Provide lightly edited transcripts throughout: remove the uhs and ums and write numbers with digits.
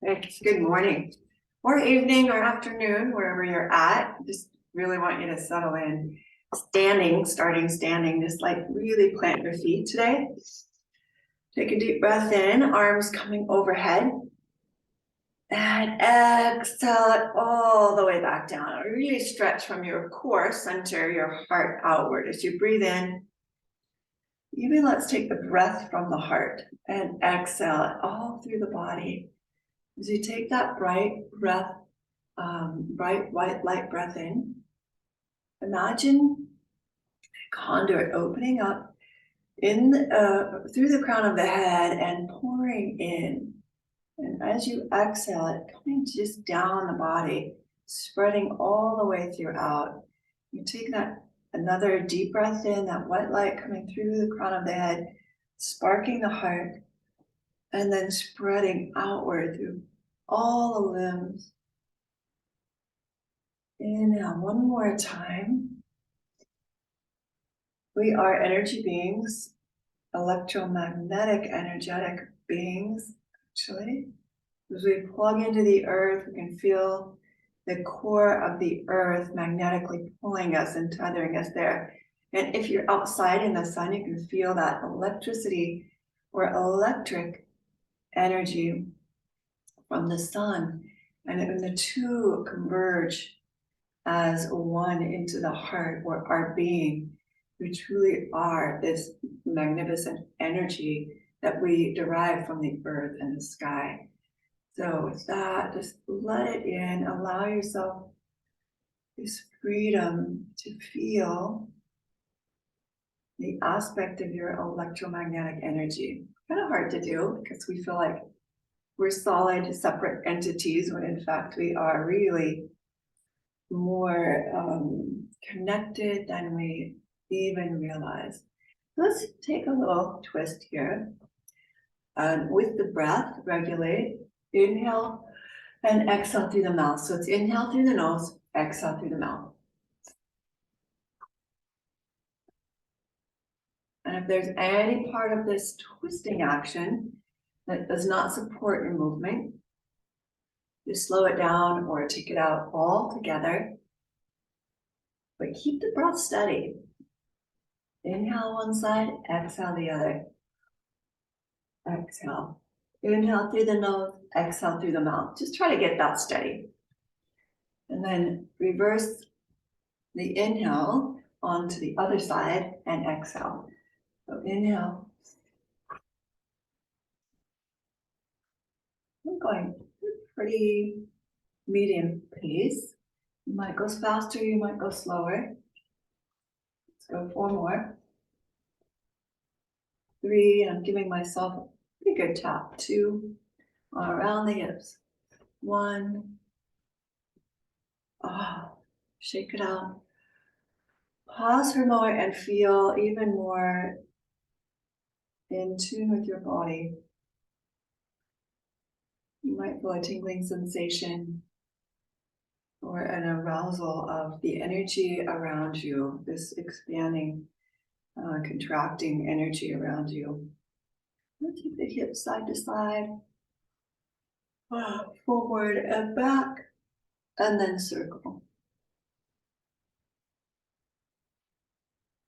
It's good morning or evening or afternoon, wherever you're at. Just really want you to settle in. Starting standing, just like really plant your feet today. Take a deep breath in, arms coming overhead. And exhale it all the way back down. Really stretch from your core center, your heart outward. As you breathe in, even let's take the breath from the heart and exhale it all through the body. As you take that bright breath, bright white light breath in, imagine a conduit opening up through the crown of the head and pouring in. And as you exhale it, coming just down the body, spreading all the way throughout. You take another deep breath in, that white light coming through the crown of the head, sparking the heart, and then spreading outward through all the limbs. Inhale one more time. We are energy beings, electromagnetic, energetic beings, actually. As we plug into the earth, we can feel the core of the earth magnetically pulling us and tethering us there. And if you're outside in the sun, you can feel that electricity or electric energy from the sun. And when the two converge as one into the heart or our being, we truly are this magnificent energy that we derive from the earth and the sky. So with that, just let it in, allow yourself this freedom to feel the aspect of your electromagnetic energy. Kind of hard to do because we feel like we're solid, separate entities, when in fact we are really more connected than we even realize. Let's take a little twist here. With the breath, regulate. Inhale and exhale through the mouth. So it's inhale through the nose, exhale through the mouth. And if there's any part of this twisting action that does not support your movement, just slow it down or take it out altogether. But keep the breath steady. Inhale one side, exhale the other. Exhale. Inhale through the nose, exhale through the mouth. Just try to get that steady. And then reverse the inhale onto the other side and exhale. So inhale. I'm going pretty medium pace. You might go faster, you might go slower. Let's go 4 more. 3, and I'm giving myself a pretty good tap. 2, around the hips. 1. Shake it out. Pause for a moment and feel even more in tune with your body. You might feel a tingling sensation or an arousal of the energy around you, this expanding, contracting energy around you. Take the hips side to side, forward and back, and then circle.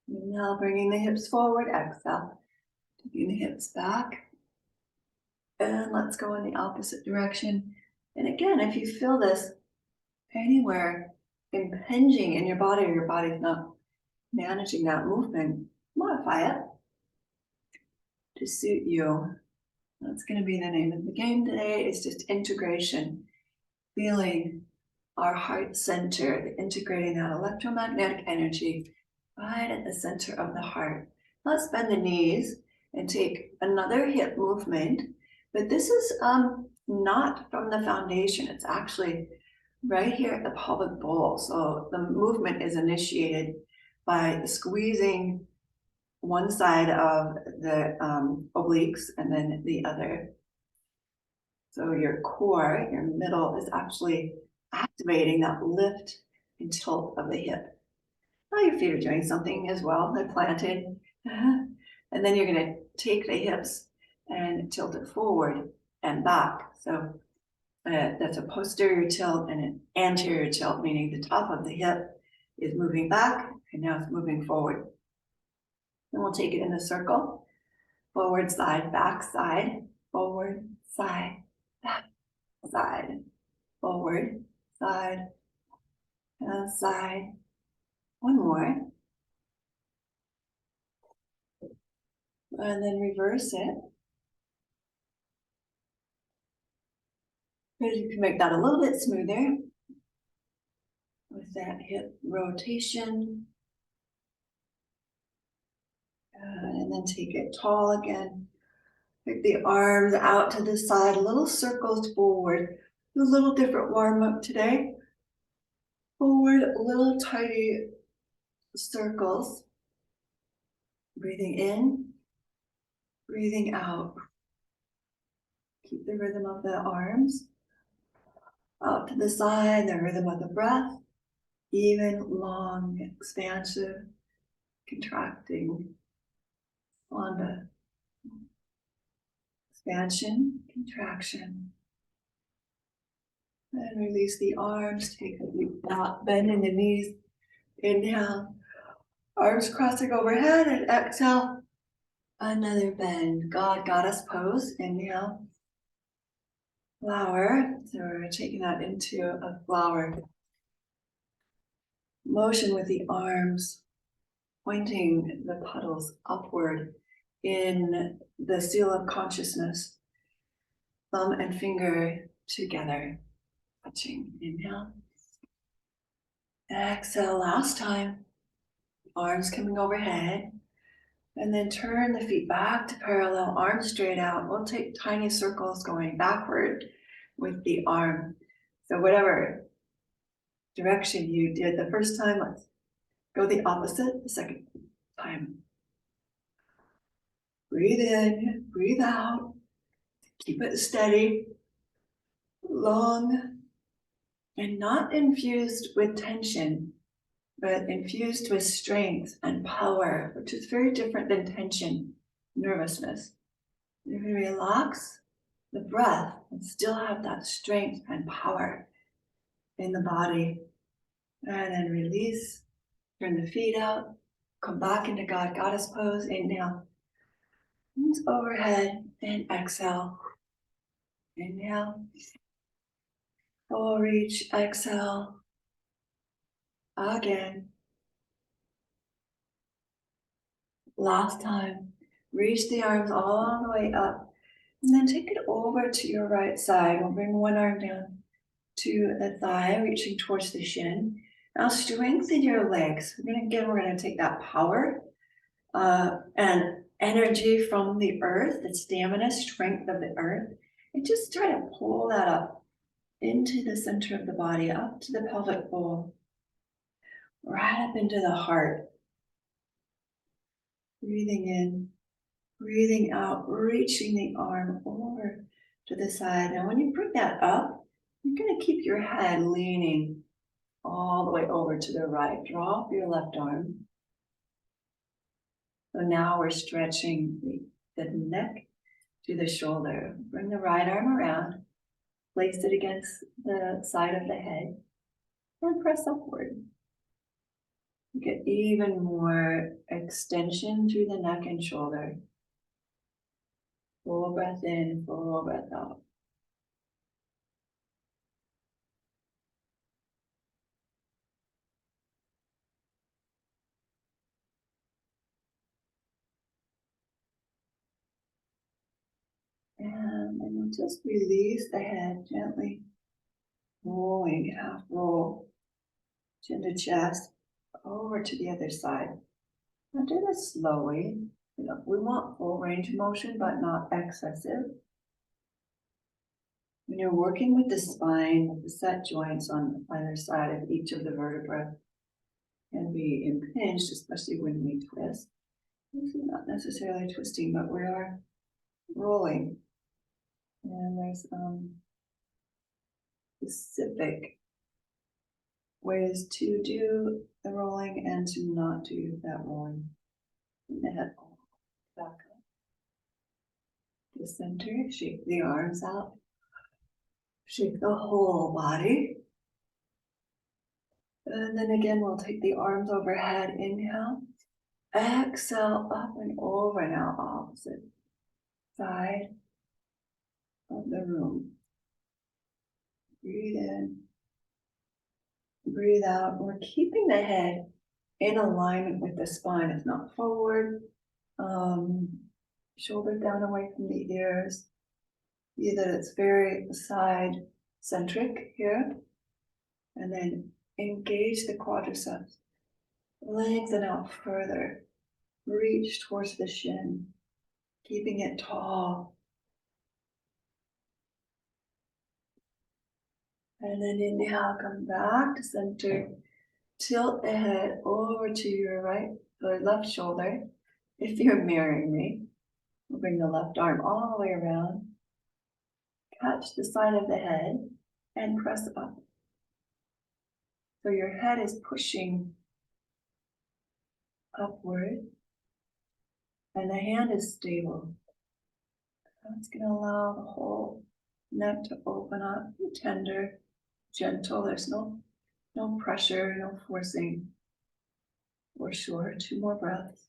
Now bringing the hips forward, exhale, taking the hips back, and let's go in the opposite direction. And again, if you feel this anywhere impinging in your body or your body's not managing that movement, modify it to suit you. That's going to be the name of the game today. It's just integration, feeling our heart center, integrating that electromagnetic energy right at the center of the heart. Let's bend the knees and take another hip movement, but this is not from the foundation. It's actually right here at the pelvic bowl. So the movement is initiated by squeezing one side of the obliques and then the other. So your core, your middle, is actually activating that lift and tilt of the hip. Now your feet are doing something as well. They're planted. And then you're going to take the hips and tilt it forward and back. So That's a posterior tilt and an anterior tilt, meaning the top of the hip is moving back and now it's moving forward. And we'll take it in a circle. Forward, side, back, side, forward, side, back, side, forward, side, and side. One more. And then reverse it. You can make that a little bit smoother with that hip rotation. And then take it tall again. Take the arms out to the side, little circles forward. A little different warm up today. Forward, little tiny circles. Breathing in, breathing out. Keep the rhythm of the arms. Out to the side, the rhythm of the breath. Even, long, expansive, contracting. Wanda. Expansion, contraction. And release the arms. Take a deep breath, bend in the knees. Inhale. Arms crossing overhead and exhale. Another bend. God, Goddess pose. Inhale. Flower. So we're taking that into a flower. Motion with the arms, pointing the puddles upward in the seal of consciousness. Thumb and finger together, touching. Inhale. Exhale, last time. Arms coming overhead. And then turn the feet back to parallel, arms straight out. We'll take tiny circles going backward with the arm. So whatever direction you did the first time, let's go the opposite the second time. Breathe in, breathe out. Keep it steady, long, and not infused with tension, but infused with strength and power, which is very different than tension, nervousness. You're going to relax the breath and still have that strength and power in the body. And then release, turn the feet out, come back into God, Goddess pose. Inhale, hands overhead, and exhale. Inhale, full reach, exhale. Again. Last time, reach the arms all the way up, and then take it over to your right side. We'll bring one arm down to the thigh, reaching towards the shin. Now strengthen your legs. We're gonna take that power and energy from the earth, the stamina, strength of the earth, and just try to pull that up into the center of the body, up to the pelvic bowl, right up into the heart. Breathing in, breathing out, reaching the arm over to the side. Now, when you bring that up, you're going to keep your head leaning all the way over to the right. Drop your left arm. So now we're stretching the neck to the shoulder. Bring the right arm around, place it against the side of the head, and press upward. Get even more extension through the neck and shoulder. Full breath in, full breath out. And then just release the head gently, rolling, half roll, chin to chest, over to the other side. Now do this slowly. We want full range of motion, but not excessive. When you're working with the spine, with the set joints on either side of each of the vertebrae can be impinged, especially when we twist. This is not necessarily twisting, but we are rolling. And there's specific ways to do the rolling and to not do that rolling. And the head back up. The center, shake the arms out. Shake the whole body. And then again, we'll take the arms overhead. Inhale. Exhale, up and over now, opposite side of the room. Breathe in. Breathe out. We're keeping the head in alignment with the spine. It's not forward. Shoulders down away from the ears. See that it's very side centric here. And then engage the quadriceps. Lengthen out further. Reach towards the shin. Keeping it tall. And then inhale, come back to center. Tilt the head over to your right or left shoulder. If you're mirroring me, we'll bring the left arm all the way around. Catch the side of the head and press up. So your head is pushing upward and the hand is stable. That's going to allow the whole neck to open up, tender, gentle. There's no pressure, no forcing. We're sure. 2 more breaths.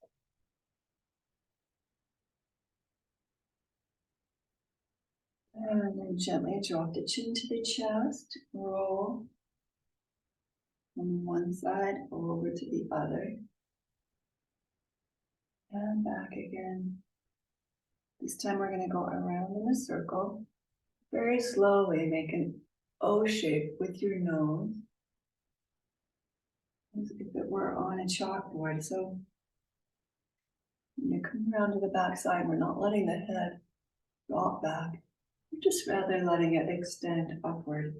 And then gently drop the chin to the chest. Roll from one side over to the other. And back again. This time we're going to go around in a circle. Very slowly make an O shape with your nose. As if it were on a chalkboard. So when you come around to the back side, we're not letting the head drop back. We're just rather letting it extend upward.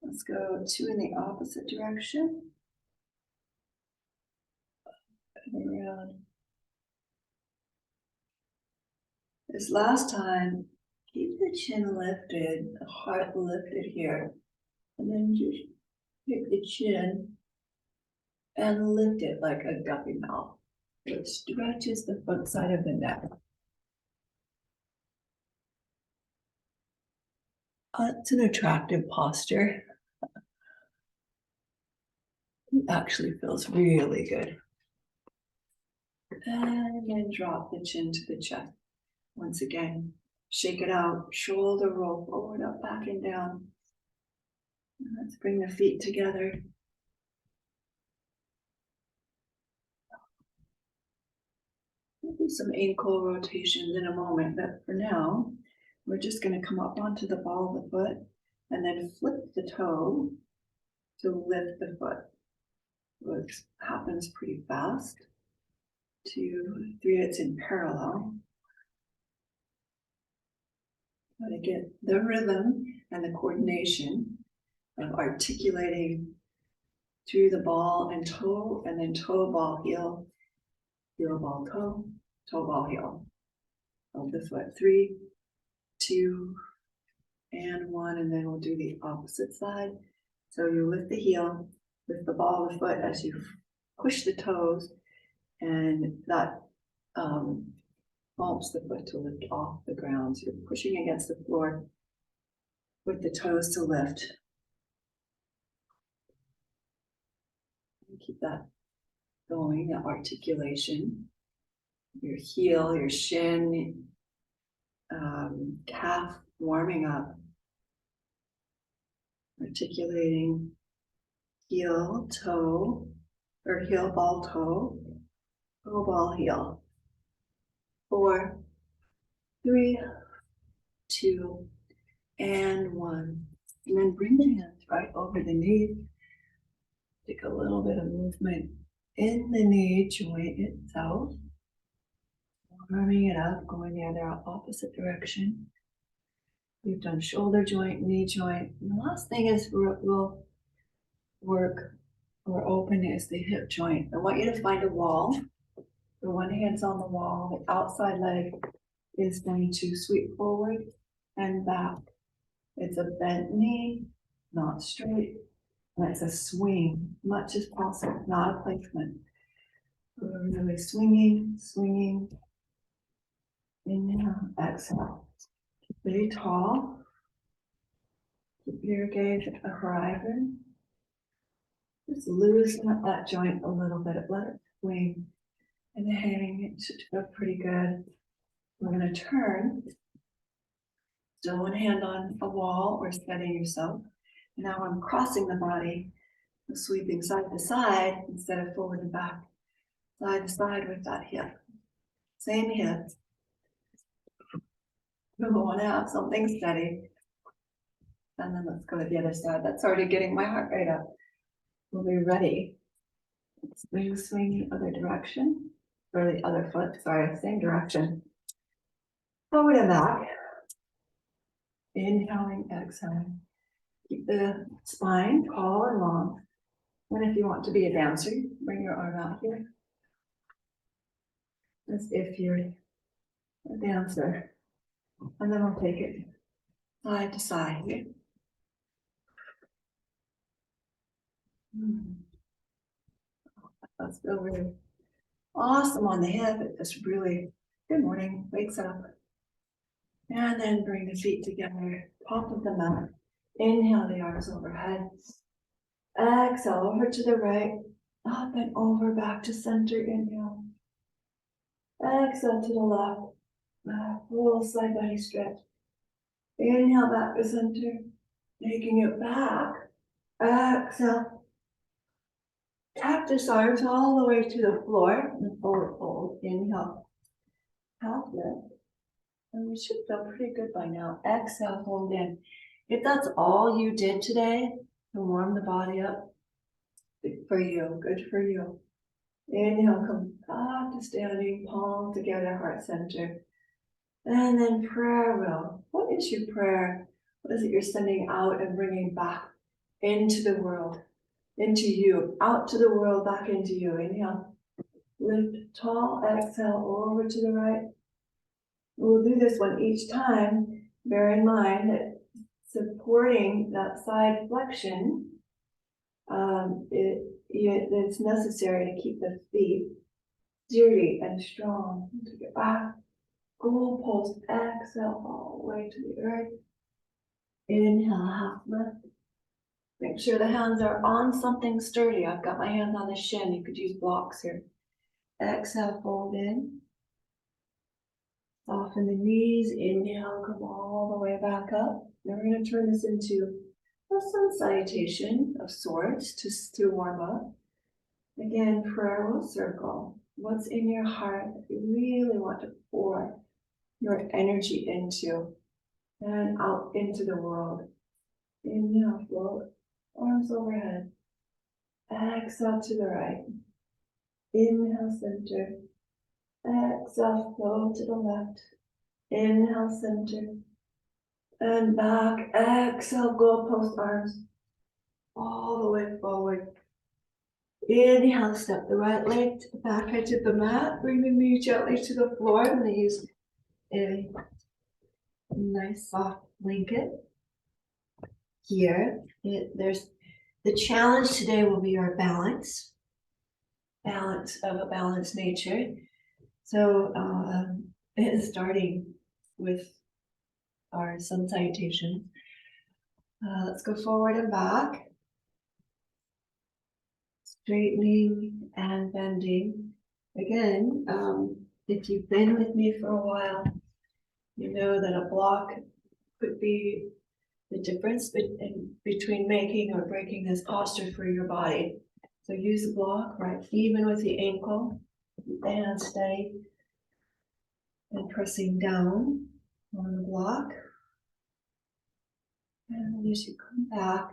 Let's go 2 in the opposite direction. And around. This last time, keep the chin lifted, the heart lifted here. And then just pick the chin and lift it like a guppy mouth. It stretches the front side of the neck. It's an attractive posture. It actually feels really good. And then drop the chin to the chest. Once again, shake it out, shoulder roll forward, up, back, and down. And let's bring the feet together. We'll do some ankle rotations in a moment, but for now, we're just going to come up onto the ball of the foot and then flip the toe to lift the foot. Which happens pretty fast. 2, 3, it's in parallel. Got to get the rhythm and the coordination of articulating through the ball and toe, and then toe, ball, heel, ball, toe, ball, heel of the foot. 3, 2, and 1, and then we'll do the opposite side. So you lift the heel, lift the ball of the foot as you push the toes, and that bumps the foot to lift off the ground. So you're pushing against the floor with the toes to lift. And keep that going, that articulation. Your heel, your shin, calf warming up. Articulating heel, toe, or heel, ball, toe, ball, heel. 4, 3, 2, and 1. And then bring the hands right over the knee. Take a little bit of movement in the knee joint itself. Warming it up, going the other opposite direction. We've done shoulder joint, knee joint. And the last thing is we'll work or open is the hip joint. I want you to find a wall. The one hand's on the wall, the outside leg is going to sweep forward and back. It's a bent knee, not straight. And it's a swing, much as possible, not a placement. We're really swinging, swinging. Inhale, exhale. Very tall. Keep your gaze at the horizon. Just loosen up that joint a little bit, let it swing and hang. It should feel pretty good. We're going to turn. Still one hand on a wall or steadying yourself. Now I'm crossing the body, sweeping side to side instead of forward and back. Side to side with that hip. Same hip. We want to have something steady. And then let's go to the other side. That's already getting my heart rate up. We'll be ready. Let's swing the other direction. Or the other foot, sorry, same direction. Forward and back. Inhaling, exhaling. Keep the spine tall and long. And if you want to be a dancer, bring your arm out here. As if you're a dancer. And then we'll take it side to side here. That's feel really awesome on the hip. It just really, good morning, wakes up. And then bring the feet together, top of the mat. Inhale the arms overhead. Exhale over to the right, up and over back to center. Inhale. Exhale to the left. Full side body stretch. Inhale back to center, taking it back. Exhale. Cactus arms all the way to the floor and forward fold. Inhale. Half lift. And we should feel pretty good by now. Exhale, hold in. If that's all you did today to warm the body up, good for you, good for you. Inhale, come back to standing, palm together, heart center. And then prayer wheel. What is your prayer? What is it you're sending out and bringing back into the world, into you, out to the world, back into you? Inhale, lift tall, exhale over to the right. We'll do this one each time. Bear in mind that supporting that side flexion, it's necessary to keep the feet sturdy and strong. Take it back. Goalpost, exhale all the way to the earth. Inhale, half lift. Make sure the hands are on something sturdy. I've got my hands on the shin. You could use blocks here. Exhale, fold in. Soften the knees. Inhale, come all the way back up. Now we're going to turn this into a sun salutation of sorts to warm up. Again, prayer will circle. What's in your heart that you really want to pour your energy into and out into the world? Inhale, float, arms overhead. Exhale to the right. Inhale, center. Exhale, flow to the left. Inhale, center. And back. Exhale, goalpost arms all the way forward. Inhale, step the right leg to the back edge of the mat. Bring the knee gently to the floor. I'm going to use a nice soft blanket here. There's the challenge today will be our balance of a balanced nature. So starting with our sun salutation. Let's go forward and back. Straightening and bending. Again, if you've been with me for a while, you know that a block could be the difference between making or breaking this posture for your body. So use the block, right? Even with the ankle, keep the hand steady and pressing down on the block. And as you come back,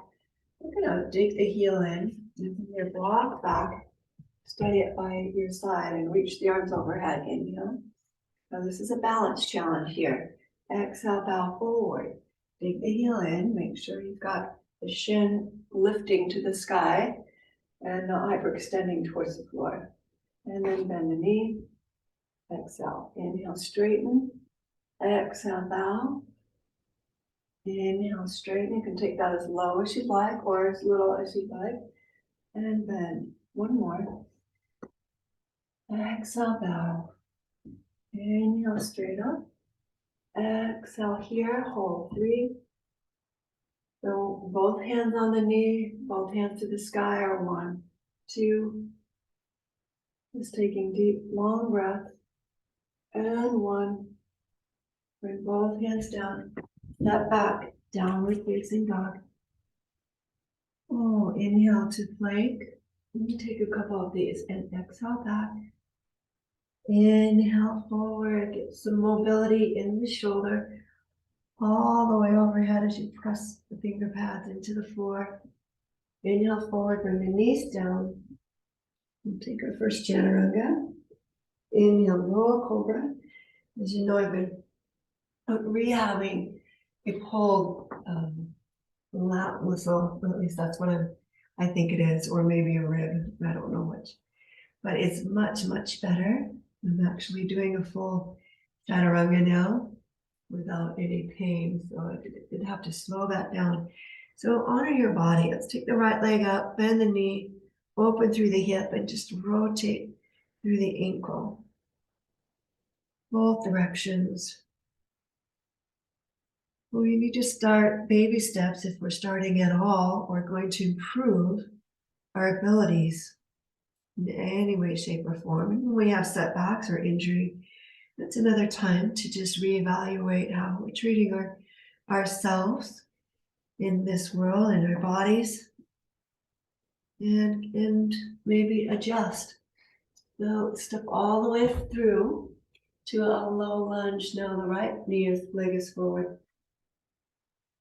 we're going to dig the heel in, and from your block back, steady it by your side and reach the arms overhead. Inhale. Now this is a balance challenge here. Exhale, bow forward. Dig the heel in, make sure you've got the shin lifting to the sky and not hyperextending towards the floor. And then bend the knee. Exhale. Inhale, straighten. Exhale, bow. Inhale, straighten. You can take that as low as you'd like or as little as you'd like. And bend. One more. Exhale, bow. Inhale, straight up. Exhale here, hold 3, So both hands on the knee, both hands to the sky are 1, 2. Just taking deep, long breath. And 1. Bring both hands down. Step back, downward facing dog. Oh, inhale to plank. Take a couple of these and exhale back. Inhale forward, get some mobility in the shoulder, all the way overhead as you press the finger pads into the floor. Inhale forward, bring the knees down. We'll take our first chaturanga. Inhale, low cobra. As you know, I've been rehabbing a pulled lat muscle, or at least that's what I think it is, or maybe a rib, I don't know which. But it's much, much better. I'm actually doing a full chaturanga now without any pain, so I did have to slow that down. So honor your body. Let's take the right leg up, bend the knee, open through the hip, and just rotate through the ankle. Both directions. We need to start baby steps if we're starting at all. We're going to improve our abilities in any way, shape, or form. And when we have setbacks or injury, that's another time to just reevaluate how we're treating ourselves in this world and our bodies, and maybe adjust. So step all the way through to a low lunge. Now the right leg is forward.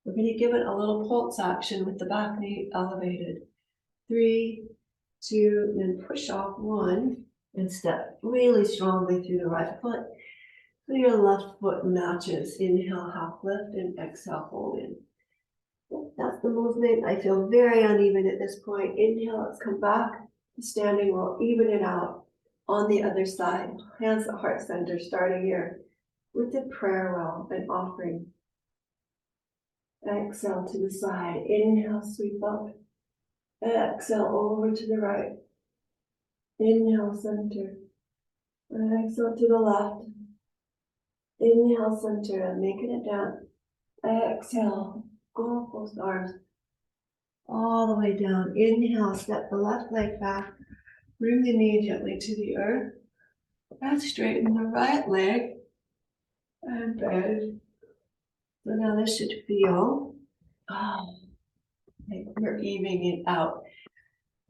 We're going to give it a little pulse action with the back knee elevated. 3, 2, then push off 1, and step really strongly through the right foot. So your left foot matches. Inhale, half lift, and exhale, fold in. That's the movement. I feel very uneven at this point. Inhale, let's come back to standing. We'll even it out on the other side. Hands at heart center, starting here with the prayer wheel and offering. Exhale to the side. Inhale, sweep up. Exhale over to the right. Inhale, center. Exhale to the left. Inhale, center, and making it down. Exhale, go both arms all the way down. Inhale, step the left leg back. Bring the knee gently to the earth. And straighten the right leg. And bend. So now this should feel like we're evening it out.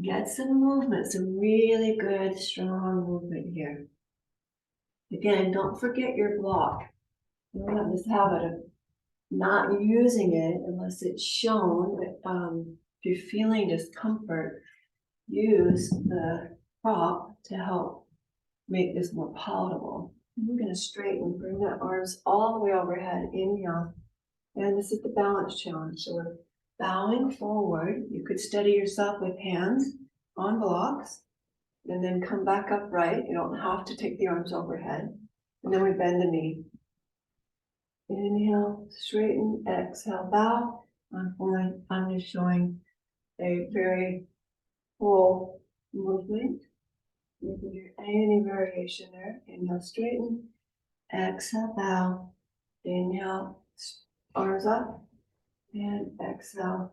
Get some movement, some really good, strong movement here. Again, don't forget your block. You don't have this habit of not using it unless it's shown. If you're feeling discomfort, use the prop to help make this more palatable. And we're going to straighten, bring the arms all the way overhead. Inhale. And this is the balance challenge. So we're bowing forward. You could steady yourself with hands on blocks and then come back upright. You don't have to take the arms overhead. And then we bend the knee. Inhale, straighten, exhale, bow. I'm just showing a very full movement. You can do any variation there. Inhale, straighten, exhale, bow. Inhale, arms up, and exhale.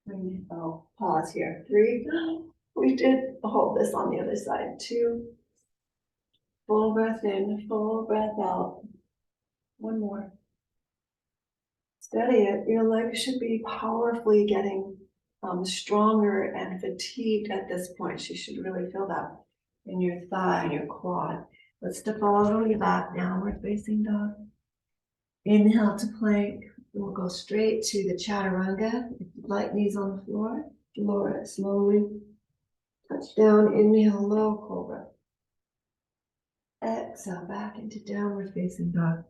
Bring it, pause here. 3, we did hold this on the other side. 2, full breath in, full breath out. 1 more. Steady it. Your legs should be powerfully getting stronger and fatigued at this point. You should really feel that in your thigh and your quad. Let's step all the way back, downward facing dog. Inhale to plank. We'll go straight to the chaturanga. If you'd like, knees on the floor. Lower it slowly. Touch down. Inhale, low cobra. Exhale back into downward facing dog.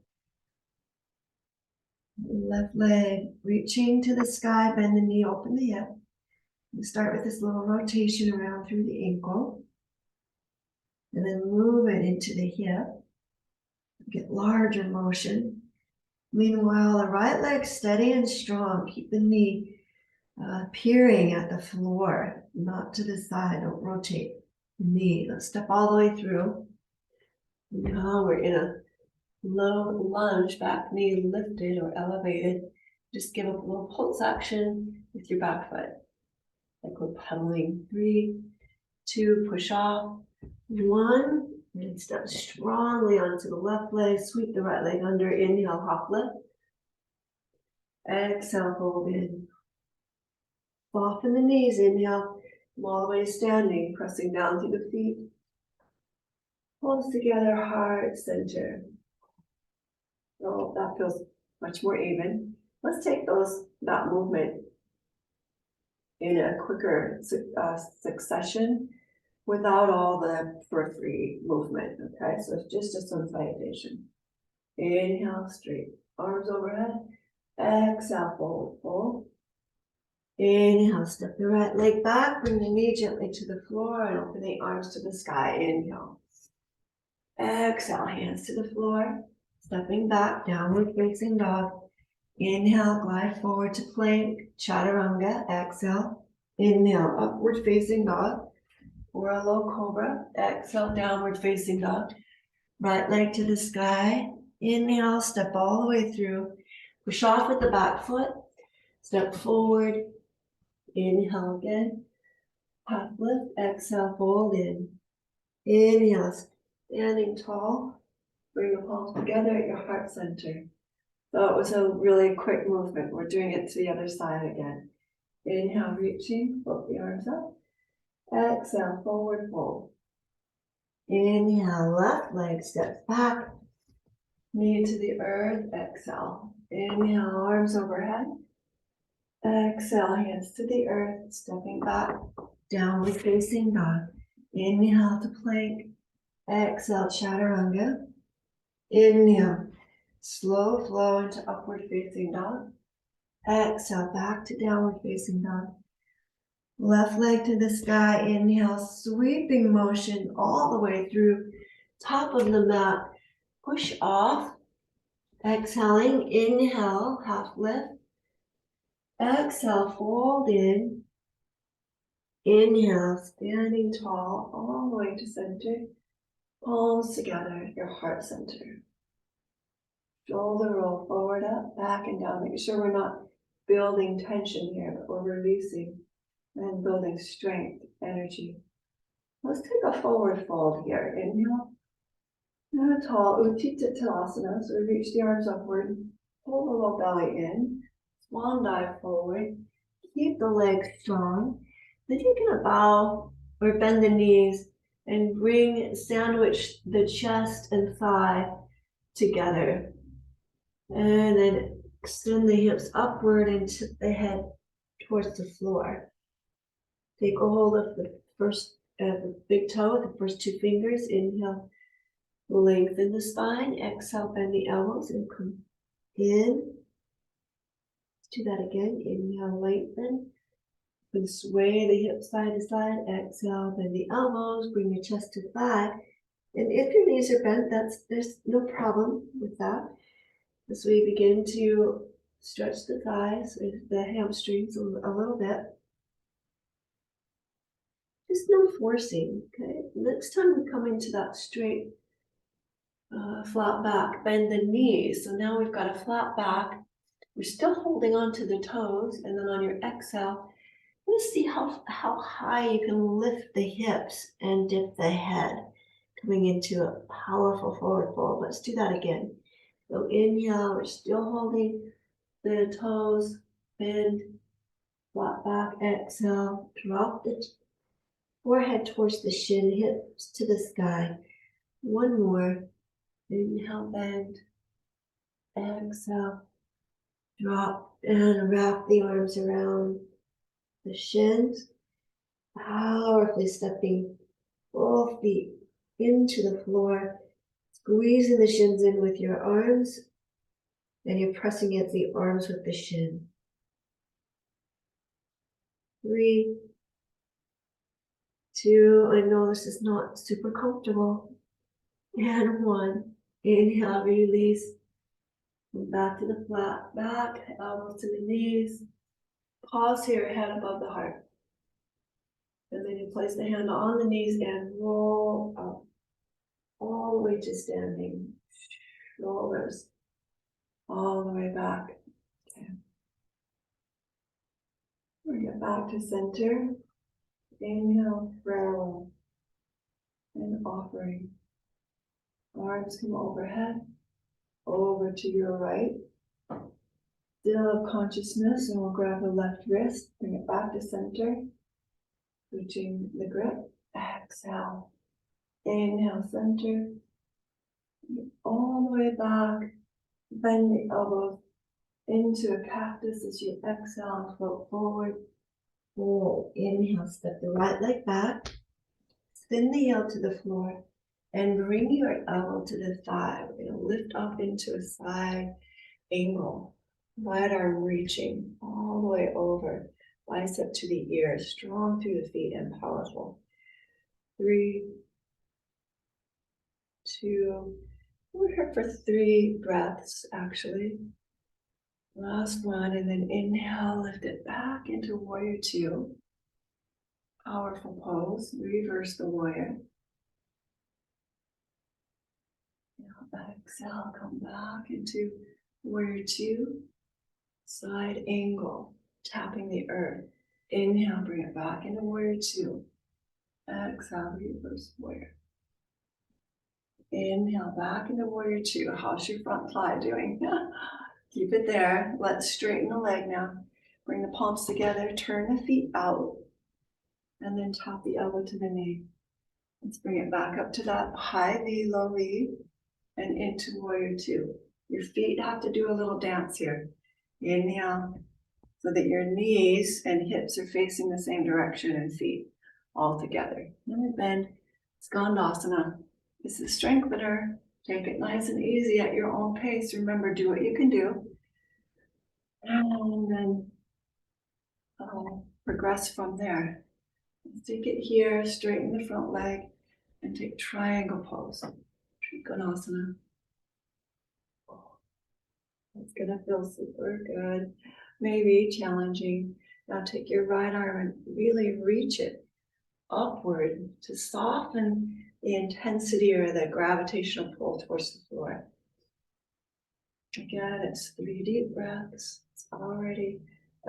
Left leg reaching to the sky, bend the knee, open the hip. We start with this little rotation around through the ankle. And then move it into the hip. Get larger motion. Meanwhile, the right leg steady and strong. Keep the knee peering at the floor, not to the side. Don't rotate the knee. Let's step all the way through. Now we're in a low lunge, back knee lifted or elevated. Just give a little pulse action with your back foot. Like we're pedaling. 3, 2, push off. 1, and step strongly onto the left leg. Sweep the right leg under. Inhale, half lift. Exhale, fold in. Soften the knees. Inhale, come all the way standing, pressing down through the feet. Palms together, heart center. Oh, that feels much more even. Let's take that movement in a quicker succession without all the periphery movement, okay? So it's just a sensation. Inhale, straight, arms overhead. Exhale, forward fold. Inhale, step the right leg back, bring the knee gently to the floor and open the arms to the sky. Inhale. Exhale, hands to the floor, stepping back, downward facing dog. Inhale, glide forward to plank, chaturanga. Exhale, inhale, upward facing dog, or a low cobra. Exhale, downward facing dog. Right leg to the sky. Inhale, step all the way through. Push off with the back foot. Step forward. Inhale again. Half lift. Exhale, fold in. Inhale, standing tall. Bring the palms together at your heart center. So it was a really quick movement. We're doing it to the other side again. Inhale, reaching, float the arms up. Exhale, forward fold. Inhale, left leg steps back. Knee to the earth, exhale. Inhale, arms overhead. Exhale, hands to the earth, stepping back. Downward facing dog. Inhale to plank. Exhale, chaturanga. Inhale. Slow flow into upward facing dog. Exhale, back to downward facing dog. Left leg to the sky. Inhale, sweeping motion all the way through top of the mat. Push off. Exhaling, inhale, half lift. Exhale, fold in. Inhale, standing tall all the way to center. Palms together, your heart center. Shoulder roll forward, up, back, and down. Make sure we're not building tension here, but we're releasing and building strength, energy. Let's take a forward fold here. Inhale. And a tall Utthita-Thalasana. So we reach the arms upward. Pull the low belly in. Swan dive forward. Keep the legs strong. Then you're going to bow or bend the knees and sandwich the chest and thigh together. And then extend the hips upward and tip the head towards the floor. Take a hold of the big toe with the first 2 fingers. Inhale, lengthen the spine. Exhale, bend the elbows and come in. Let's do that again. Inhale, lengthen. And sway the hips side to side. Exhale, bend the elbows. Bring your chest to thigh. And if your knees are bent, there's no problem with that. As we begin to stretch the thighs, the hamstrings a little bit. Just no forcing, okay? Next time we come into that straight, flat back, bend the knees. So now we've got a flat back. We're still holding on to the toes, and then on your exhale, let's see how high you can lift the hips and dip the head, coming into a powerful forward fold. Let's do that again. So inhale, we're still holding the toes, bend, flat back, exhale, drop the forehead towards the shin, hips to the sky. One more. Inhale, bend, exhale, drop, and wrap the arms around the shins. Powerfully stepping both feet into the floor, squeezing the shins in with your arms, and you're pressing against the arms with the shin. 3, 2, I know this is not super comfortable. And 1, inhale, release. Back to the flat back, elbows to the knees. Pause here, head above the heart. And then you place the hand on the knees and roll up, all the way to standing. Shoulders all the way back. Okay. Bring it back to center. Inhale, farewell and offering. Arms come overhead, over to your right. Still of consciousness, and we'll grab the left wrist, bring it back to center. Switching the grip. Exhale. Inhale, center. All the way back. Bend the elbows into a cactus as you exhale and float forward. Hold. Inhale, step the right leg back. Spin the heel to the floor and bring your elbow to the thigh. We're going to lift up into a side angle. Right arm reaching all the way over. Bicep to the ear, strong through the feet and powerful. 3, 2, we're here for 3 breaths actually. Last one, and then inhale, lift it back into warrior 2. Powerful pose, reverse the warrior. Now exhale, come back into warrior 2. Side angle, tapping the earth. Inhale, bring it back into warrior 2. Exhale, reverse warrior. Inhale, back into warrior 2. How's your front thigh doing? Keep it there. Let's straighten the leg now. Bring the palms together, turn the feet out, and then tap the elbow to the knee. Let's bring it back up to that high V, low V, and into warrior 2. Your feet have to do a little dance here. Inhale, so that your knees and hips are facing the same direction and feet all together. Then we bend. Skandasana. This is strengthener. Take it nice and easy at your own pace. Remember, do what you can do. And then progress from there. Let's take it here, straighten the front leg, and take triangle pose. Trikonasana. It's gonna feel super good. Maybe challenging. Now take your right arm and really reach it upward to soften the intensity or the gravitational pull towards the floor. Again, it's 3 deep breaths. It's already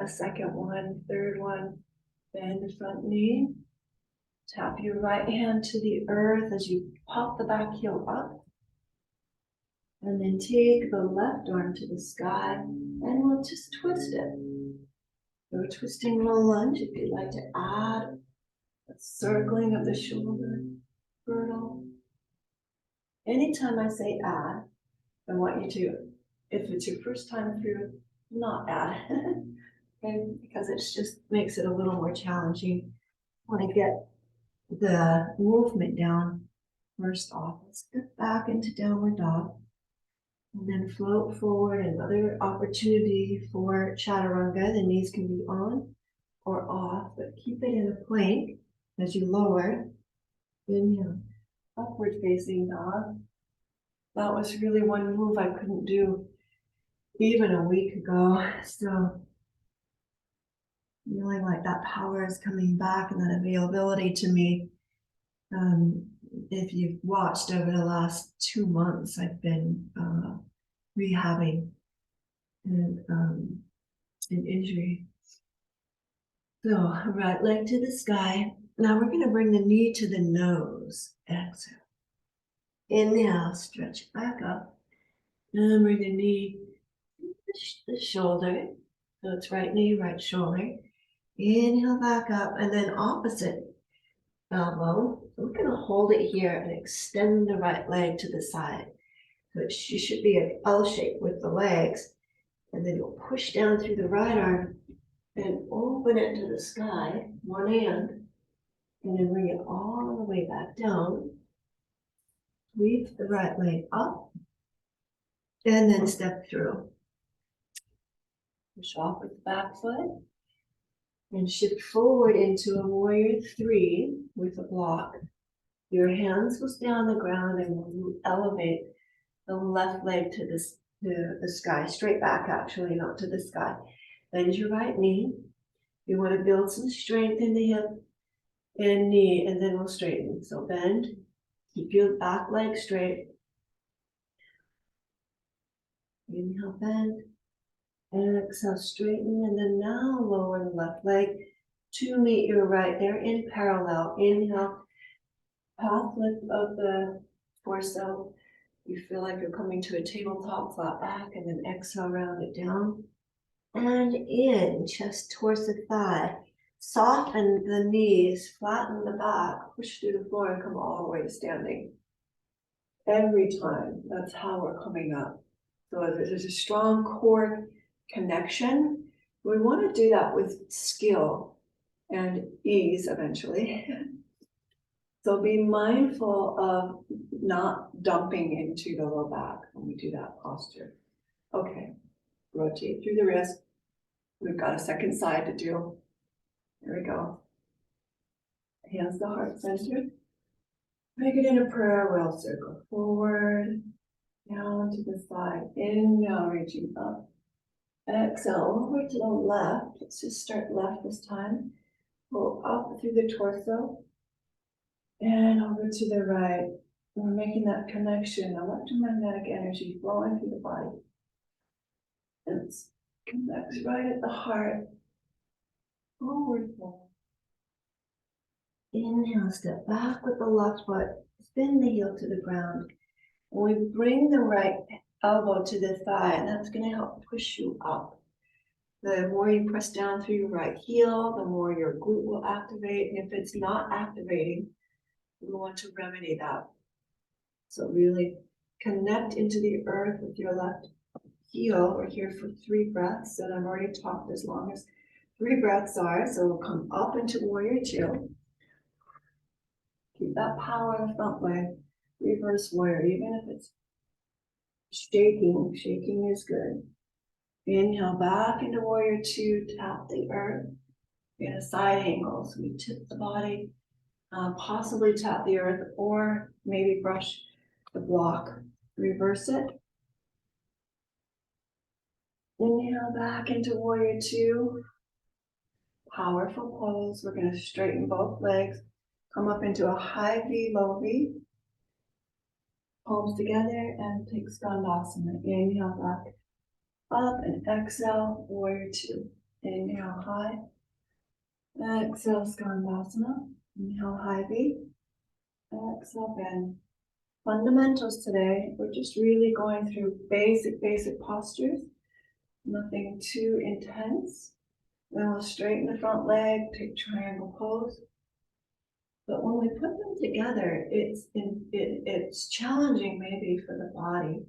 a second one, third one. Bend the front knee. Tap your right hand to the earth as you pop the back heel up. And then take the left arm to the sky and we'll just twist it. So twisting low lunge if you'd like to add a circling of the shoulder, girdle. Anytime I say add, I want you to, if it's your first time through, not add. Okay? Because it just makes it a little more challenging. I want to get the movement down first off. Let's step back into downward dog. And then float forward, another opportunity for chaturanga. The knees can be on or off, but keep it in a plank as you lower. Inhale, upward facing dog. That was really one move I couldn't do even a week ago. So feeling like that power is coming back and that availability to me. If you've watched over the last 2 months, I've been rehabbing an injury. So right leg to the sky. Now we're going to bring the knee to the nose. Exhale. Inhale, stretch it back up. And bring the knee to the shoulder. So it's right knee, right shoulder. Inhale back up and then opposite elbow. So we're going to hold it here and extend the right leg to the side. So it should be an L shape with the legs. And then you'll push down through the right arm and open it to the sky, one hand, and then bring it all the way back down. Sweep the right leg up, and then step through. Push off with the back foot, and shift forward into a warrior 3 with a block. Your hands will stay on the ground, and we'll elevate the left leg to the sky, straight back actually, not to the sky. Bend your right knee. You want to build some strength in the hip and knee, and then we'll straighten. So bend, keep your back leg straight. Inhale, bend. Exhale, straighten, and then now lower the left leg to meet your right. They're in parallel. Inhale, half lift of the torso. You feel like you're coming to a tabletop, flat back, and then exhale, round it down. And in, chest, torso, thigh. Soften the knees, flatten the back, push through the floor, and come all the way to standing. Every time, that's how we're coming up. So there's a strong core connection. We want to do that with skill and ease eventually. So be mindful of not dumping into the low back when we do that posture. Okay, rotate through the wrist. We've got a second side to do. There we go. Hands to heart center. Make it in a parallel circle. Forward, down to the side. Inhale, reaching up. Exhale, over to the left. Let's just start left this time. Go up through the torso. And over to the right. We're making that connection, electromagnetic energy flowing through the body. And it connects right at the heart. Forward fold. Inhale, step back with the left foot. Spin the heel to the ground. And we bring the right elbow to the thigh, and that's going to help push you up. The more you press down through your right heel, the more your glute will activate. And if it's not activating, we want to remedy that. So really connect into the earth with your left heel. We're here for 3 breaths, and I've already talked as long as 3 breaths are. So we'll come up into warrior 2. Keep that power in the front leg. Reverse warrior, even if it's shaking. Shaking is good. Inhale back into warrior 2, tap the earth in a side angle. So we tip the body, possibly tap the earth, or maybe brush the block. Reverse it. Inhale back into warrior 2. Powerful pose. We're going to straighten both legs. Come up into a high V, low V. Palms together and take Skandasana. Inhale back up and exhale, warrior 2. Inhale high. Exhale, Skandasana. Inhale, high V. Exhale, bend. Fundamentals today, we're just really going through basic postures. Nothing too intense. Then we'll straighten the front leg, take triangle pose. But when we put them together, it's challenging maybe for the body,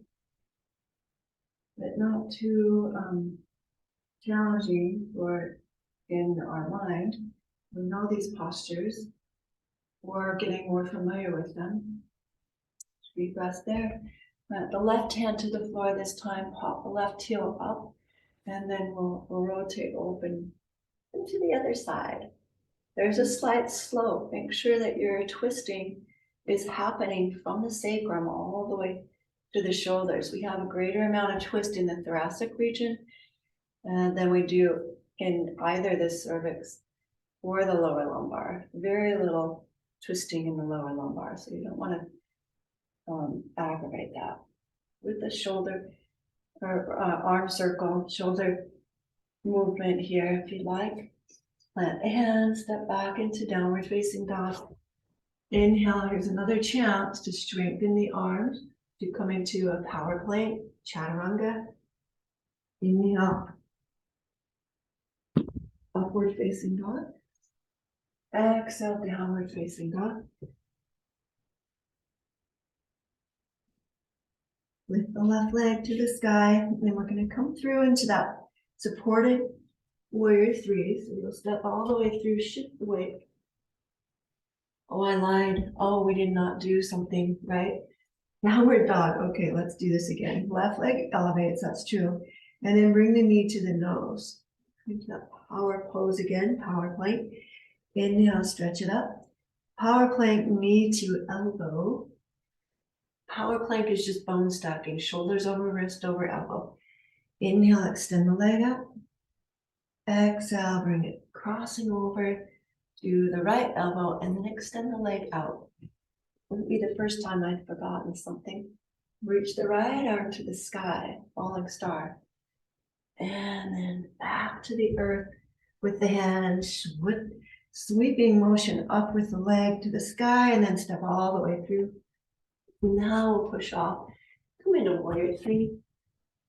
but not too challenging for in our mind. We know these postures. We're getting more familiar with them. Deep breaths there. The left hand to the floor this time. Pop the left heel up, and then we'll rotate open into the other side. There's a slight slope. Make sure that your twisting is happening from the sacrum all the way to the shoulders. We have a greater amount of twist in the thoracic region than we do in either the cervix or the lower lumbar. Very little twisting in the lower lumbar, so you don't want to aggravate that. With the shoulder or arm circle, shoulder movement here, if you like. Plant the hands, step back into downward facing dog. Inhale, here's another chance to strengthen the arms, to come into a power plank, chaturanga. Inhale, upward facing dog. Exhale, downward facing dog. Lift the left leg to the sky, and then we're going to come through into that supported warrior 3. So you'll step all the way through, shift the weight. Oh, I lied. Oh, we did not do something, right? Downward dog. Okay, let's do this again. Left leg elevates, that's true. And then bring the knee to the nose. Into that power pose again, power plank. Inhale, stretch it up. Power plank, knee to elbow. Power plank is just bone stacking, shoulders over wrist over elbow. Inhale, extend the leg up. Exhale, bring it crossing over to the right elbow and then extend the leg out. Wouldn't be the first time I'd forgotten something. Reach the right arm to the sky, falling star. And then back to the earth with the hands, sweeping motion up with the leg to the sky, and then step all the way through. Now we'll push off. Come into warrior three.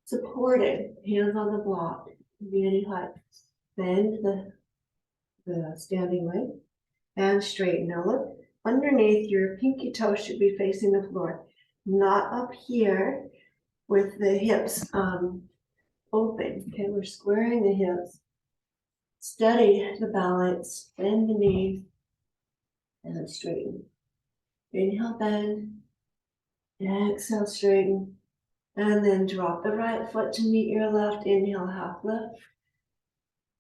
Supported, hands on the block, really high. Bend the standing leg and straighten. Now look underneath, your pinky toe should be facing the floor, not up here with the hips open. Okay, we're squaring the hips. Steady the balance, bend the knees, and straighten. Inhale, bend. Exhale, straighten. And then drop the right foot to meet your left. Inhale, half lift.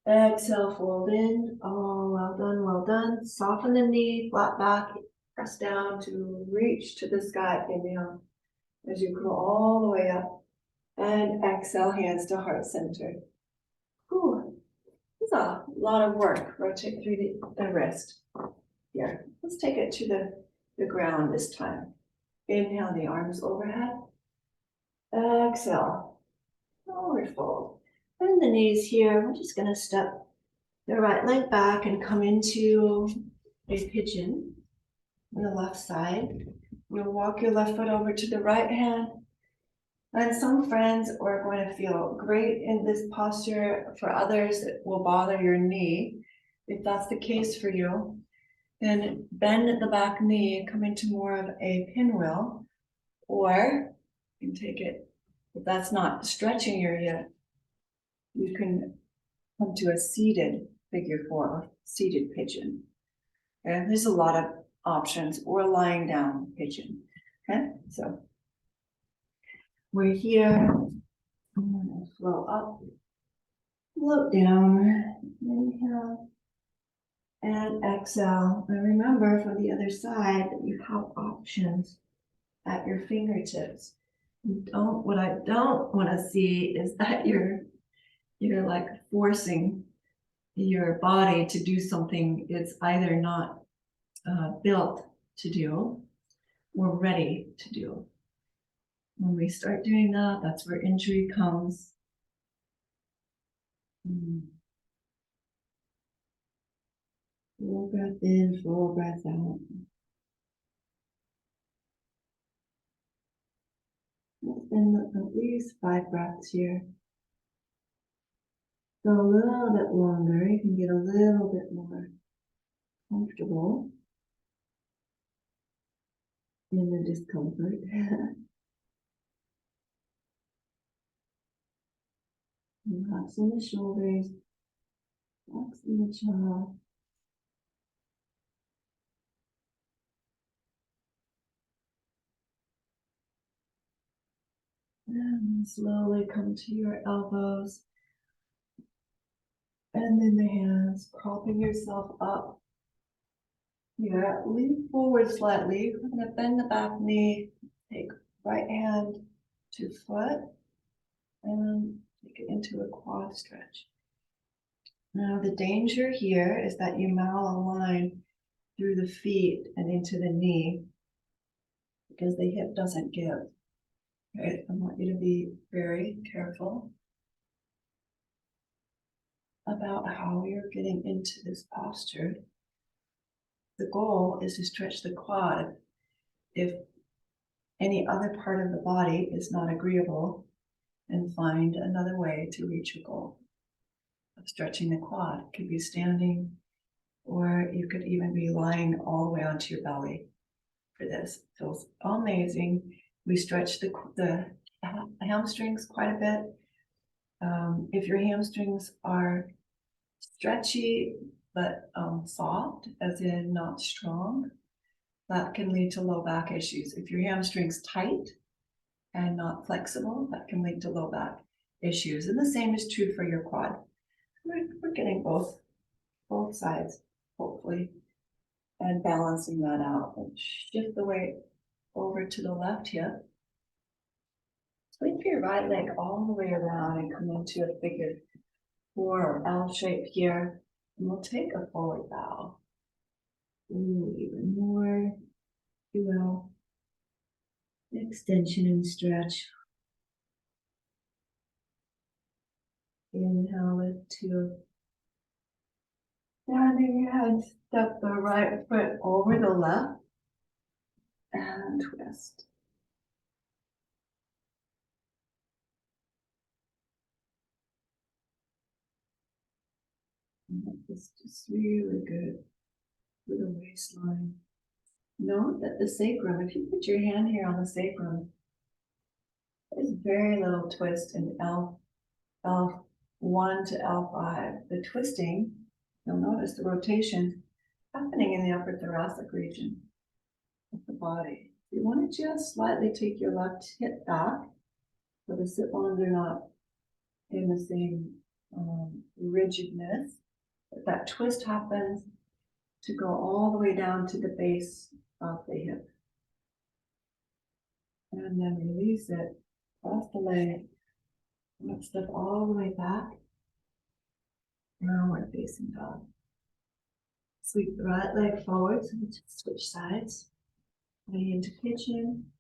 Exhale, fold in. Oh, well done, well done. Soften the knee, flat back. Press down to reach to the sky. Inhale as you go all the way up. And exhale, hands to heart center. Whew. It's a lot of work. Rotate through the wrist. Here, let's take it to the ground this time. Inhale, the arms overhead. Exhale, forward fold. Bend the knees here. We're just gonna step the right leg back and come into a pigeon on the left side. You'll walk your left foot over to the right hand. And some friends are going to feel great in this posture. For others, it will bother your knee. If that's the case for you, then bend at the back knee, come into more of a pinwheel, or you can take it, if that's not stretching your hip, you can come to a seated figure four, seated pigeon. And there's a lot of options, or lying down pigeon. Okay, so we're here. I'm gonna flow up, float down, inhale, and exhale. And remember from the other side that you have options at your fingertips. What I don't want to see is that you're like forcing your body to do something it's either not built to do or ready to do. When we start doing that, that's where injury comes. Full breath in, full breath out. Let's spend at least 5 breaths here. Go a little bit longer, you can get a little bit more comfortable in the discomfort. Relax in the shoulders, relax in the jaw. And slowly come to your elbows. And then the hands, propping yourself up. Here, lean forward slightly. We're going to bend the back knee, take right hand to foot, and take it into a quad stretch. Now the danger here is that you malalign through the feet and into the knee because the hip doesn't give. Okay, I want you to be very careful about how you're getting into this posture. The goal is to stretch the quad. If any other part of the body is not agreeable, and find another way to reach a goal of stretching the quad. It could be standing, or you could even be lying all the way onto your belly for this. It feels amazing. We stretch the hamstrings quite a bit. If your hamstrings are stretchy but soft, as in not strong, that can lead to low back issues. If your hamstring's tight and not flexible, that can lead to low back issues. And the same is true for your quad. We're getting both sides, hopefully, and balancing that out. And shift the weight over to the left hip. Sweep your right leg all the way around and come into a figure four or L shape here. And we'll take a forward bow. Ooh, even more, if you will. Extension and stretch. Inhale, lift to standing and step the right foot over the left and twist. And this is really good for the waistline. Note that the sacrum, if you put your hand here on the sacrum, there's very little twist in L1 to L5. The twisting, you'll notice the rotation happening in the upper thoracic region of the body. You want to just slightly take your left hip back so the sit bones are not in the same rigidness. But that twist happens to go all the way down to the base of the hip. And then release it, cross the leg, let's step all the way back. Now we're facing dog. Sweep the right leg forward, so we just switch sides. Way into pigeon.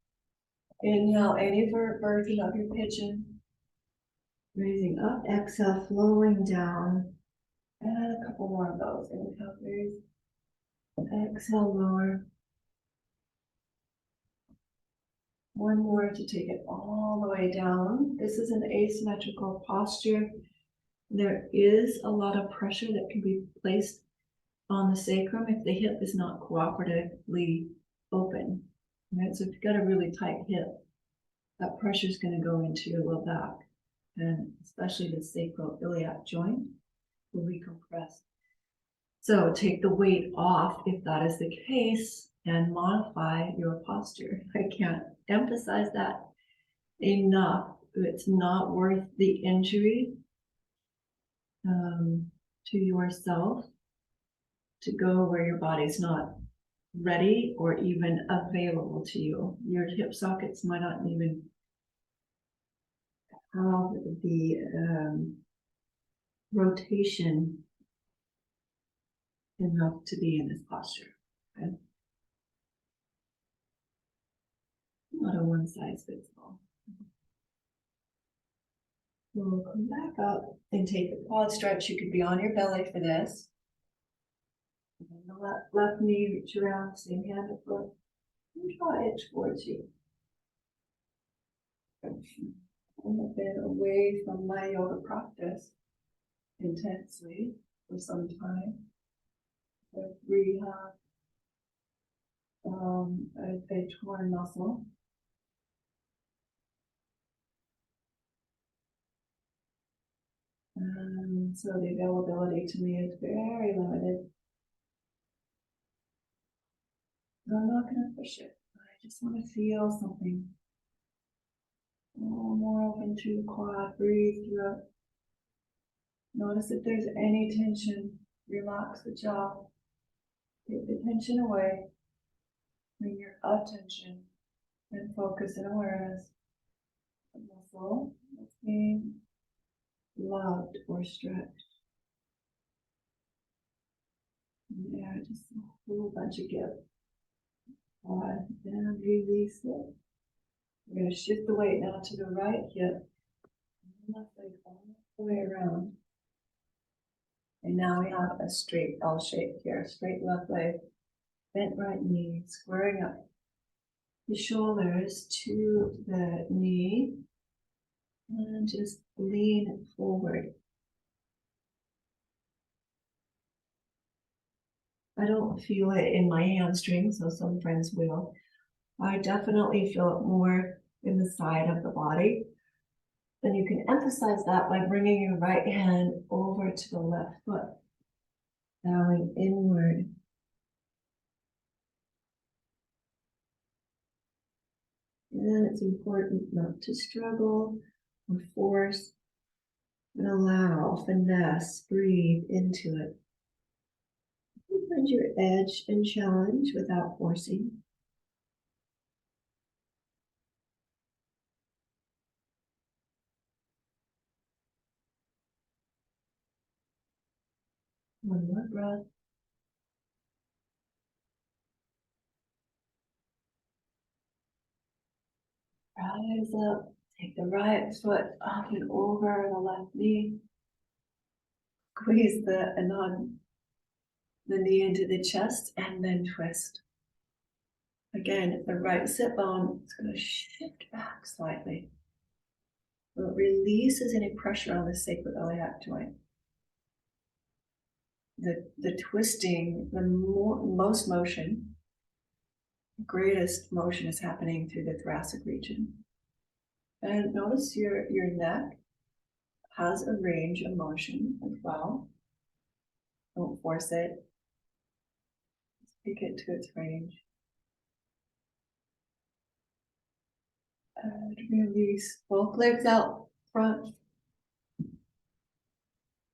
Inhale, any version of your pigeon. Raising up, exhale, flowing down. And a couple more of those. Inhale, raise. Exhale, lower. One more to take it all the way down. This is an asymmetrical posture. There is a lot of pressure that can be placed on the sacrum if the hip is not cooperatively open. Right? So if you've got a really tight hip, that pressure is going to go into your low back, and especially the sacroiliac joint will recompress. So take the weight off if that is the case and modify your posture. I can't emphasize that enough. It's not worth the injury to yourself to go where your body's not ready or even available to you. Your hip sockets might not even have the rotation enough to be in this posture. Okay? Not a one size fits all. We'll come back up and take the quad stretch. You could be on your belly for this. And then the left knee, reach around, same hand to foot, and draw it towards you. I'm a bit away from my yoga practice intensely for some time. But we have a torn muscle. And so the availability to me is very limited. I'm not going to push it. I just want to feel something. More open to the quad. Breathe through it. Notice if there's any tension. Relax the jaw. Take the tension away. Bring your attention and focus and awareness. The muscle that's being loved or stretched. And there, just a whole bunch of give. And release it. We're going to shift the weight now to the right hip. And left leg all the way around. And now we have a straight L shape here. Straight left leg, bent right knee, squaring up the shoulders to the knee. And just lean forward. I don't feel it in my hamstring, so some friends will. I definitely feel it more in the side of the body. Then you can emphasize that by bringing your right hand over to the left foot, bowing inward. And it's important not to struggle or force, and allow, finesse, breathe into it. Find your edge and challenge without forcing. One more breath. Rise up, take the right foot up and over the left knee. Squeeze the knee into the chest and then twist. Again, the right sit bone is going to shift back slightly. So it releases any pressure on the sacroiliac joint. The twisting, the most motion, the greatest motion is happening through the thoracic region. And notice your neck has a range of motion as well. Don't force it. Just take it to its range. And release both legs out front.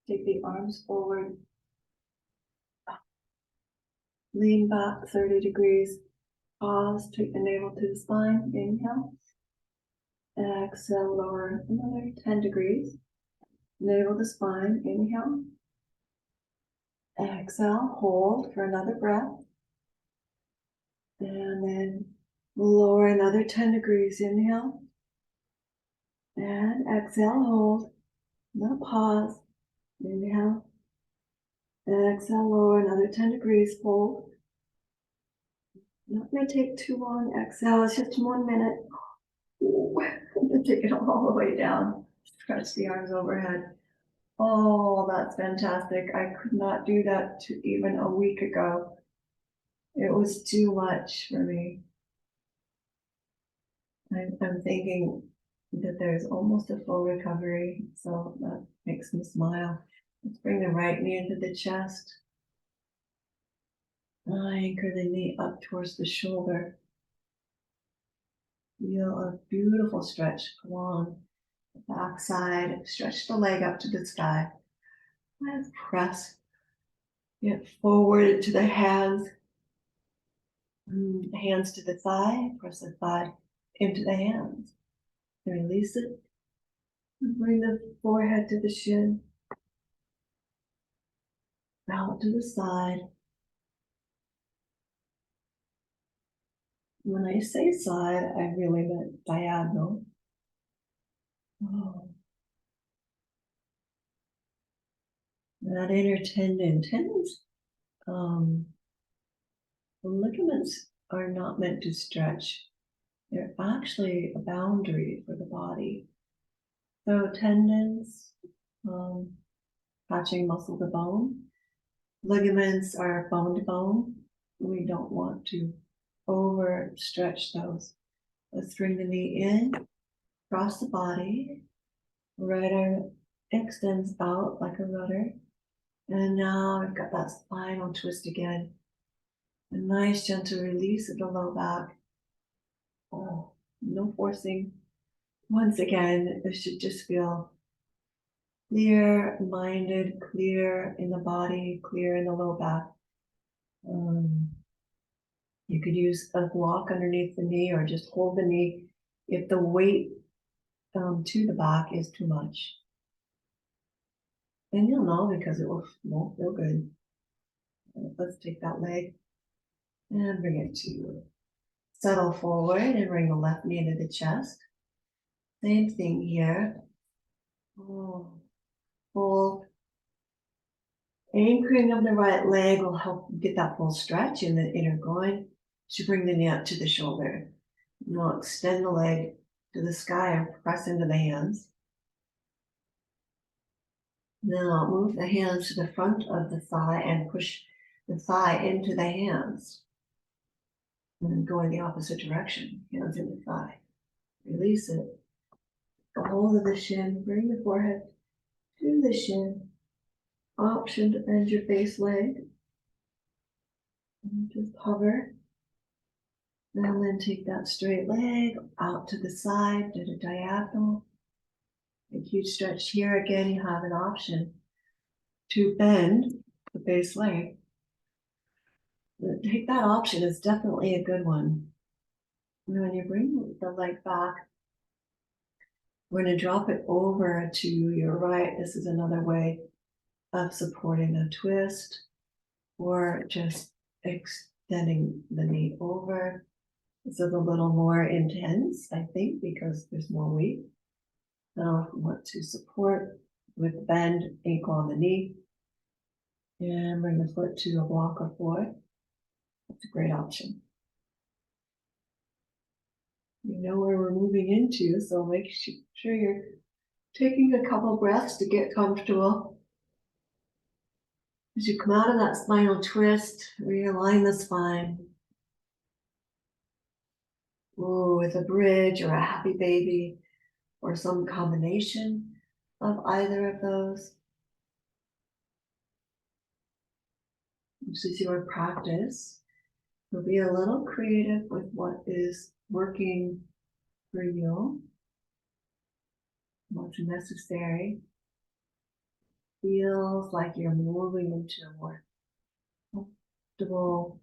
Take the arms forward. Lean back 30 degrees. Pause, take the navel to the spine. Inhale. Exhale, lower another 10 degrees. Navel to spine. Inhale. Exhale, hold for another breath. And then lower another 10 degrees. Inhale. And exhale, hold. Now pause. Inhale. Exhale, lower another 10 degrees. Hold. Not going to take too long. Exhale, it's just 1 minute. Ooh, I'm going to take it all the way down. Stretch the arms overhead. Oh, that's fantastic. I could not do that even a week ago. It was too much for me. I'm thinking that there's almost a full recovery, so that makes me smile. Let's bring the right knee into the chest. Anchor the knee up towards the shoulder. Feel a beautiful stretch along the back side. Stretch the leg up to the sky. Let's press it forward into the hands. Hands to the thigh. Press the thigh into the hands. Release it. Bring the forehead to the shin. Out to the side. When I say side, I really meant diagonal. Oh. That inner tendons, the ligaments are not meant to stretch. They're actually a boundary for the body. So tendons, touching muscle to bone. Ligaments are bone to bone. We don't want to overstretch those. Let's bring the knee in, cross the body. Right arm extends out like a rudder. And now I've got that spinal twist again. A nice gentle release of the low back. Oh, no forcing. Once again, this should just feel clear-minded, clear in the body, clear in the low back. You could use a block underneath the knee or just hold the knee if the weight to the back is too much. And you'll know because it won't feel good. Let's take that leg and bring it to settle forward and bring the left knee to the chest. Same thing here. Oh, hold. Anchoring of the right leg will help get that full stretch in the inner groin to bring the knee up to the shoulder. Now extend the leg to the sky and press into the hands. Now move the hands to the front of the thigh and push the thigh into the hands. And then go in the opposite direction, hands in the thigh. Release it. Go hold of the shin, bring the forehead to the shin. Option to bend your base leg. And just hover. And then take that straight leg out to the side, do the diagonal. A huge stretch here. Again, you have an option to bend the base leg. Take that option, it's definitely a good one. And when you bring the leg back, we're going to drop it over to your right. This is another way of supporting a twist or just extending the knee over. This is a little more intense, I think, because there's more weight. Now, if we want to support with bend, ankle on the knee, And bring the foot to a block or foot. That's a great option. You know where we're moving into, so make sure you're taking a couple breaths to get comfortable. As you come out of that spinal twist, realign the spine. Ooh, with a bridge or a happy baby or some combination of either of those. This is your practice. So be a little creative with what is working for you, what's necessary. Feels like you're moving into a more comfortable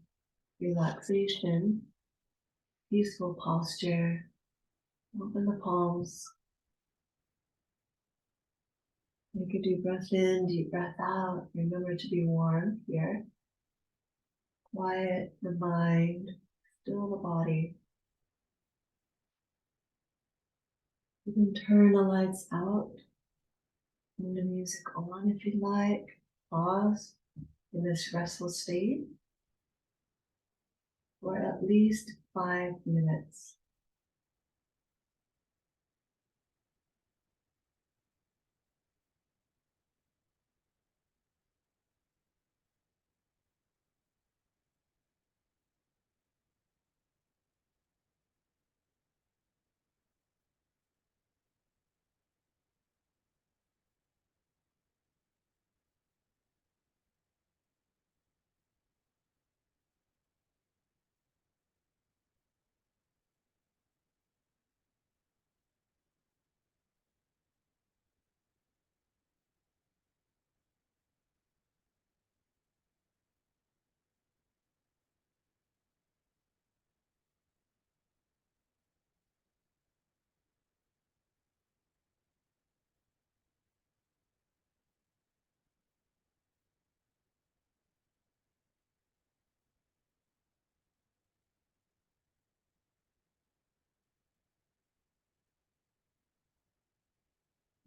relaxation, peaceful posture. Open the palms. Take a deep breath in, deep breath out. Remember to be warm here. Quiet the mind, still the body. You can turn the lights out and the music on if you'd like. Pause in this restful state for at least 5 minutes.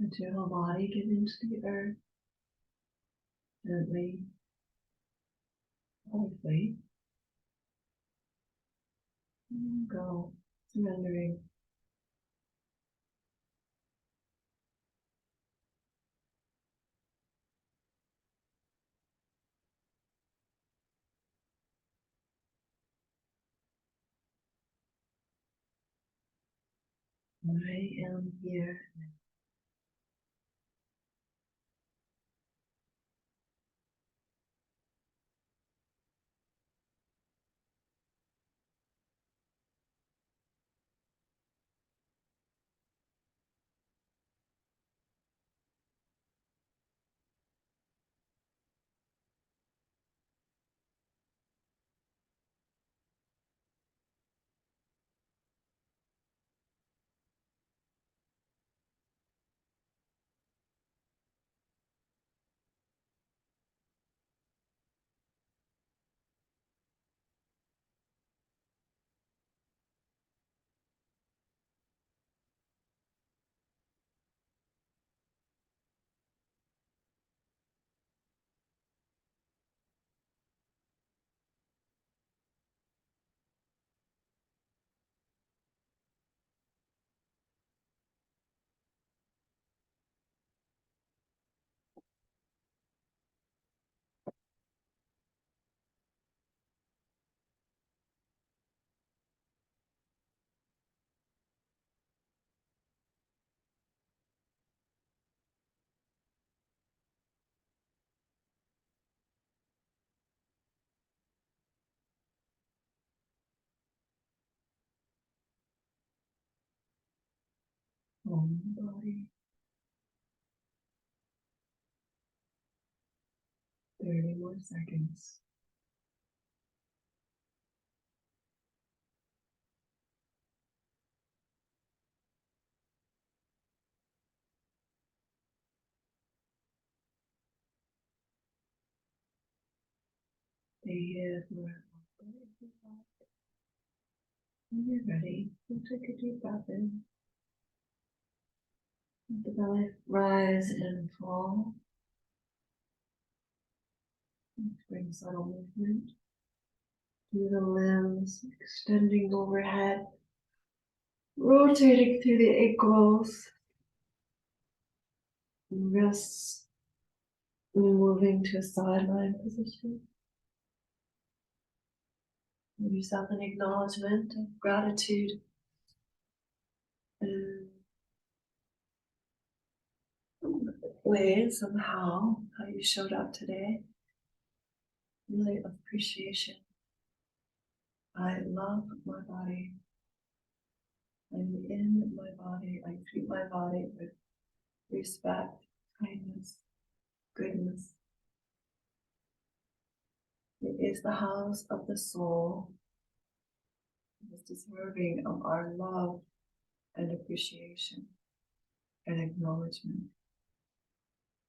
Let your whole body get into the earth gently, softly. And go, surrendering. I am here. Calm the body. 30 more seconds. Stay here for when you're ready. We'll take a deep breath in. Let the belly rise and fall. Bring subtle movement through the limbs, extending overhead, rotating through the ankles, wrists, moving to a sideline position. Give yourself an acknowledgement of gratitude and ways of how you showed up today. Really appreciation. I love my body. I'm in my body. I treat my body with respect, kindness, goodness. It is the house of the soul. It is deserving of our love and appreciation and acknowledgement.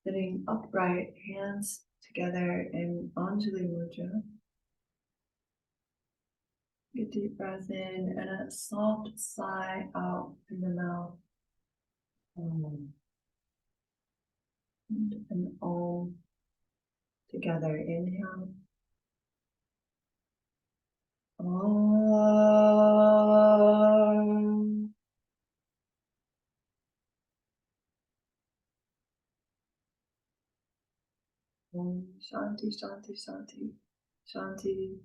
Sitting upright, hands together in Anjali Mudra. A deep breath in and a soft sigh out through the mouth. And an Om together. Inhale. Om. Om. Shanti, Shanti, Shanti, Shanti.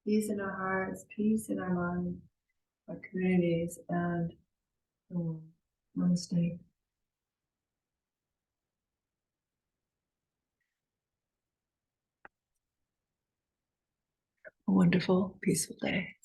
Peace in our hearts, peace in our minds, our communities, and Namaste. A wonderful, peaceful day.